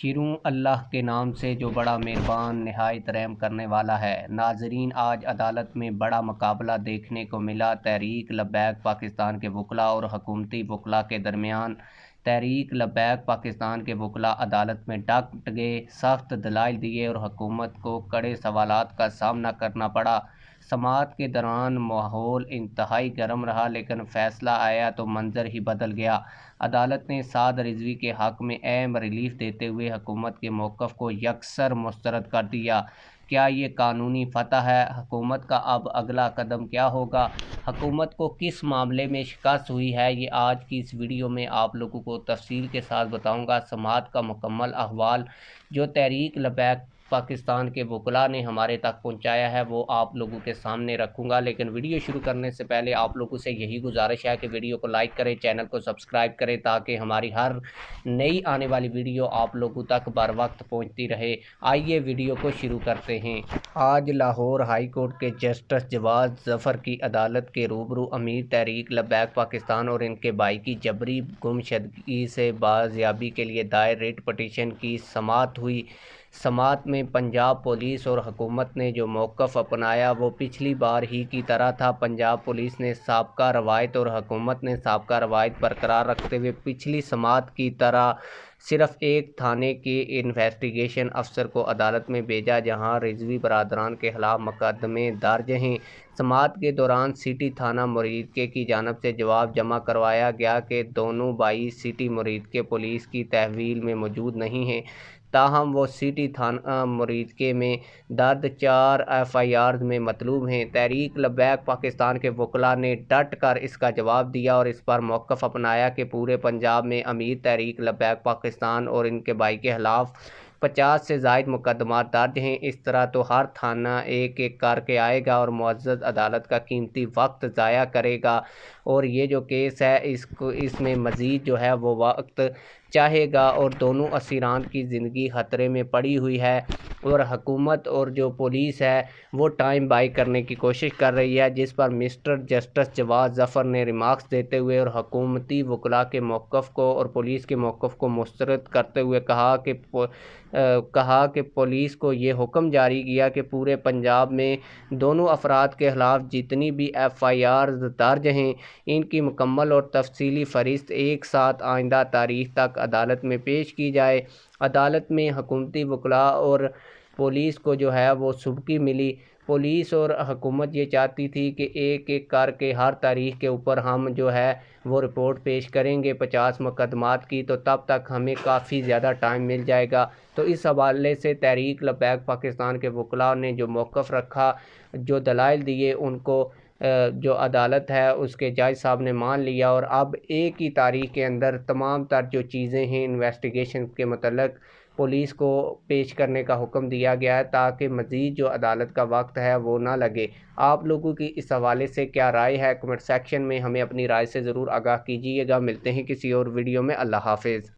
شروع اللہ کے نام سے جو بڑا مہربان نہایت رحم کرنے والا ہے۔ ناظرین، آج عدالت میں بڑا مقابلہ دیکھنے کو ملا۔ تحریک لبیک پاکستان کے وکلاء اور حکومتی وکلاء کے درمیان۔ تحریک لبیک پاکستان کے وکلاء عدالت میں ڈٹ گئے، سخت دلائل دیے اور حکومت کو کڑے سوالات کا سامنا کرنا پڑا۔ سماعت کے دوران ماحول انتہائی گرم رہا، لیکن فیصلہ آیا تو منظر ہی بدل گیا۔ عدالت نے سعد رضوی کے حق میں اہم ریلیف دیتے ہوئے حکومت کے موقف کو یکسر مسترد کر دیا۔ کیا یہ قانونی فتح ہے؟ حکومت کا اب اگلا قدم کیا ہوگا؟ حکومت کو کس معاملے میں شکست ہوئی ہے، یہ آج کی اس ویڈیو میں آپ لوگوں کو تفصیل کے ساتھ بتاؤں گا۔ سماعت کا مکمل احوال جو تحریک لبیک پاکستان کے وکلاء نے ہمارے تک پہنچایا ہے وہ آپ لوگوں کے سامنے رکھوں گا، لیکن ویڈیو شروع کرنے سے پہلے آپ لوگوں سے یہی گزارش ہے کہ ویڈیو کو لائک کریں، چینل کو سبسکرائب کریں تاکہ ہماری ہر نئی آنے والی ویڈیو آپ لوگوں تک بر وقت پہنچتی رہے۔ آئیے ویڈیو کو شروع کرتے ہیں۔ آج لاہور ہائی کورٹ کے جسٹس جواز ظفر کی عدالت کے روبرو امیر تحریک لبیک پاکستان اور ان کے بھائی کی جبری گمشدگی سے بازیابی کے لیے دائر ریٹ پٹیشن کی سماعت ہوئی۔ سماعت میں پنجاب پولیس اور حکومت نے جو موقف اپنایا وہ پچھلی بار ہی کی طرح تھا۔ پنجاب پولیس نے سابقہ روایت اور حکومت نے سابقہ روایت برقرار رکھتے ہوئے پچھلی سماعت کی طرح صرف ایک تھانے کے انویسٹیگیشن افسر کو عدالت میں بھیجا جہاں رضوی برادران کے خلاف مقدمے درج ہیں۔ سماعت کے دوران سٹی تھانہ مریدکے کی جانب سے جواب جمع کروایا گیا کہ دونوں بھائی سٹی مریدکے پولیس کی تحویل میں موجود نہیں ہیں، تاہم وہ سٹی تھانہ مریدکے میں درج 4 FIRs میں مطلوب ہیں۔ تحریک لبیک پاکستان کے وکلاء نے ڈٹ کر اس کا جواب دیا اور اس پر موقف اپنایا کہ پورے پنجاب میں امیر تحریک لبیک پاکستان اور ان کے بھائی کے خلاف 50 سے زائد مقدمات درج ہیں۔ اس طرح تو ہر تھانہ ایک ایک کر کے آئے گا اور معزز عدالت کا قیمتی وقت ضائع کرے گا، اور یہ جو کیس ہے اس میں مزید جو ہے وہ وقت چاہے گا اور دونوں اسیران کی زندگی خطرے میں پڑی ہوئی ہے، اور حکومت اور جو پولیس ہے وہ ٹائم بائی کرنے کی کوشش کر رہی ہے، جس پر مسٹر جسٹس جواز ظفر نے ریمارکس دیتے ہوئے اور حکومتی وکلاء کے موقف کو اور پولیس کے موقف کو مسترد کرتے ہوئے کہا کہ پولیس کو یہ حکم جاری کیا کہ پورے پنجاب میں دونوں افراد کے خلاف جتنی بھی FIRs درج ہیں ان کی مکمل اور تفصیلی فہرست ایک ساتھ آئندہ تاریخ تک عدالت میں پیش کی جائے۔ عدالت میں حکومتی وکلاء اور پولیس کو جو ہے وہ سبکی ملی۔ پولیس اور حکومت یہ چاہتی تھی کہ ایک ایک کر کے ہر تاریخ کے اوپر ہم جو ہے وہ رپورٹ پیش کریں گے 50 مقدمات کی، تو تب تک ہمیں کافی زیادہ ٹائم مل جائے گا۔ تو اس حوالے سے تحریک لبیک پاکستان کے وکلاء نے جو موقف رکھا، جو دلائل دیے، ان کو جو عدالت ہے اس کے جج صاحب نے مان لیا، اور اب ایک ہی تاریخ کے اندر تمام تر جو چیزیں ہیں انویسٹیگیشن کے متعلق پولیس کو پیش کرنے کا حکم دیا گیا ہے تاکہ مزید جو عدالت کا وقت ہے وہ نہ لگے۔ آپ لوگوں کی اس حوالے سے کیا رائے ہے؟ کمنٹ سیکشن میں ہمیں اپنی رائے سے ضرور آگاہ کیجیے گا۔ ملتے ہیں کسی اور ویڈیو میں۔ اللہ حافظ۔